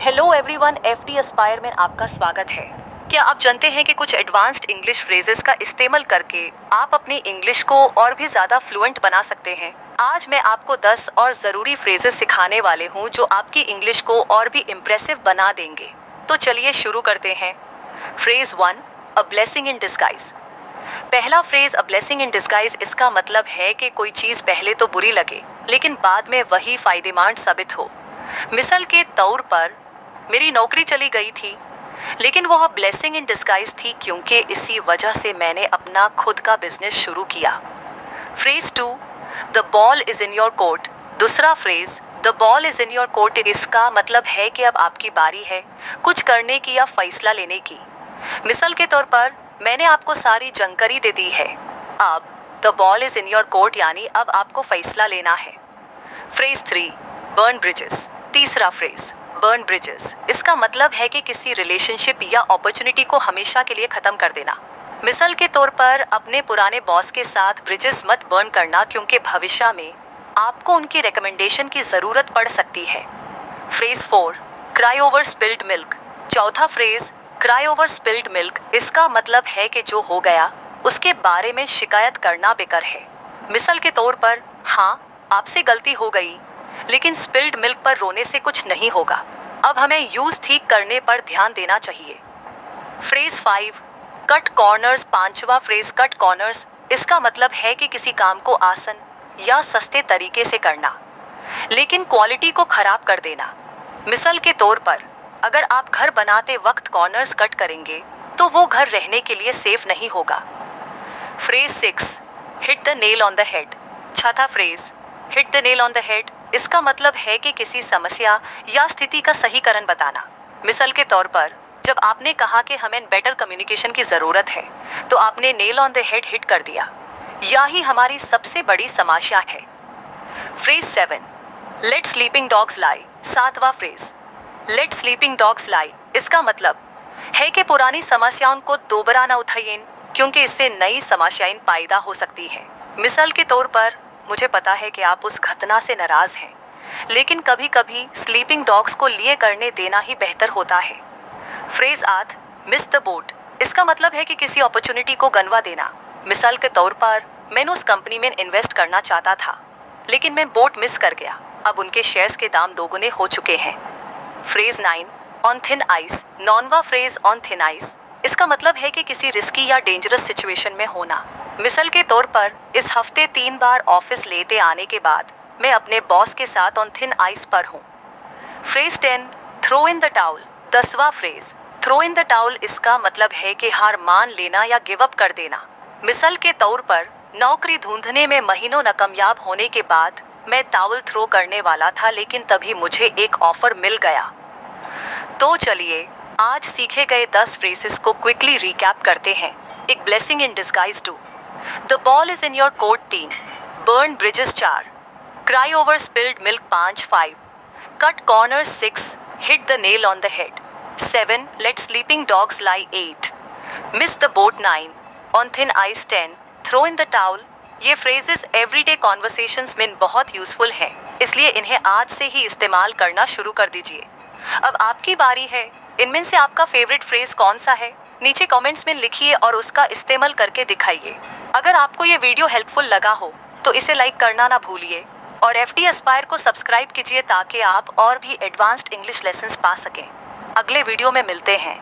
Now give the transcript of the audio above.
Hello everyone, FD Aspire में आपका स्वागत है। क्या आप जानते हैं कि कुछ एडवांस्ड इंग्लिश फ्रेजेस का इस्तेमाल करके आप अपनी इंग्लिश को और भी ज़्यादा फ्लुएंट बना सकते हैं। आज मैं आपको 10 और ज़रूरी फ्रेजेस सिखाने वाले हूँ जो आपकी इंग्लिश को और भी इम्प्रेसिव बना देंगे। तो चलिए शुरू करते हैं। Phrase 1, a blessing in disguise. पहला phrase a blessing in disguise, इसका मतलब है कि कोई चीज़ पहले तो बुरी लगे लेकिन बाद में वही फायदेमंद साबित हो। मिसाल के तौर पर, मेरी नौकरी चली गई थी लेकिन वह ब्लेसिंग इन डिस्गाइज थी क्योंकि इसी वजह से मैंने अपना खुद का बिजनेस शुरू किया। Phrase 2, the ball is in your court. दूसरा phrase the ball is in your court, इसका मतलब है कि अब आपकी बारी है कुछ करने की या फैसला लेने की। मिसाल के तौर पर, मैंने आपको सारी जानकारी दे दी है, अब the ball is in your court यानी अब आपको फैसला लेना है। Phrase 3, burn bridges. तीसरा फ्रेज बर्न ब्रिजेस, इसका मतलब है कि किसी रिलेशनशिप या अपॉर्चुनिटी को हमेशा के लिए ख़त्म कर देना। मिसाल के तौर पर, अपने पुराने बॉस के साथ ब्रिजेस मत बर्न करना क्योंकि भविष्य में आपको उनकी रिकमेंडेशन की ज़रूरत पड़ सकती है। Phrase 4, cry over spilled milk. चौथा phrase cry over spilled milk, इसका मतलब है कि जो हो गया उसके बारे में शिकायत करना बेकार है। मिसाल के तौर पर, हाँ आपसे गलती हो गई लेकिन स्पिल्ड मिल्क पर रोने से कुछ नहीं होगा, अब हमें यूज़ ठीक करने पर ध्यान देना चाहिए। Phrase 5, cut corners. पांचवा फ्रेज कट कॉर्नर्स, इसका मतलब है कि किसी काम को आसान या सस्ते तरीके से करना लेकिन क्वालिटी को खराब कर देना। मिसाल के तौर पर, अगर आप घर बनाते वक्त कॉर्नर्स कट करेंगे तो वो घर रहने के लिए सेफ नहीं होगा। Phrase 6, hit the nail on the head. छठा phrase hit the nail on the head, इसका मतलब है कि किसी समस्या या स्थिति का सही कारण बताना। मिसाल के तौर पर, जब आपने कहा कि हमें बेटर कम्युनिकेशन की ज़रूरत है तो आपने nail on the head hit कर दिया। यही हमारी सबसे बड़ी समस्या है। फ्रेज 7, लेट स्लीपिंग डॉग्स लाई। सातवां फ्रेज लेट स्लीपिंग डॉग्स लाई, इसका मतलब है कि पुरानी समस्याओं को दोबारा ना उठाइए क्योंकि इससे नई समस्याएं पैदा हो सकती हैं। मिसाल के तौर पर, मुझे पता है कि आप उस घटना से नाराज़ हैं लेकिन कभी कभी स्लीपिंग डॉग्स को लिए करने देना ही बेहतर होता है। Phrase 8, miss the boat. इसका मतलब है कि किसी अपॉर्चुनिटी को गंवा देना। मिसाल के तौर पर, मैंने उस कंपनी में इन्वेस्ट करना चाहता था लेकिन मैं बोट मिस कर गया, अब उनके शेयर्स के दाम दोगुने हो चुके हैं। Phrase 9, on thin ice. नौवां फ्रेज ऑन थिन आइस, इसका मतलब है कि किसी रिस्की या डेंजरस सिचुएशन में होना। मिसाल के तौर पर, इस हफ्ते 3 बार ऑफिस लेते आने के बाद मैं अपने बॉस के साथ ऑन थिन आइस पर हूँ। Phrase 10, throw in the towel. 10वां phrase throw in the towel, इसका मतलब है कि हार मान लेना या गिव अप कर देना। मिसाल के तौर पर, नौकरी ढूंढने में महीनों नाकामयाब होने के बाद मैं टावल थ्रो करने वाला था लेकिन तभी मुझे एक ऑफर मिल गया। तो चलिए आज सीखे गए 10 फ्रेजेस को क्विकली रिकैप करते हैं। एक blessing in disguise 2, the ball is in your court 3, burn bridges 4, cry over spilled milk 5, cut corner 6, hit the nail on the head 7, let sleeping dogs lie 8, miss the boat 9, on thin ice 10, throw in the towel. ये phrases everyday conversations में बहुत useful हैं, इसलिए इन्हें आज से ही इस्तेमाल करना शुरू कर दीजिए। अब आपकी बारी है, इनमें से आपका फेवरेट फ्रेज कौन सा है नीचे कमेंट्स में लिखिए और उसका इस्तेमाल करके दिखाइए। अगर आपको ये वीडियो हेल्पफुल लगा हो तो इसे लाइक करना ना भूलिए और एफडी एस्पायर को सब्सक्राइब कीजिए ताकि आप और भी एडवांस्ड इंग्लिश लेसन्स पा सकें। अगले वीडियो में मिलते हैं।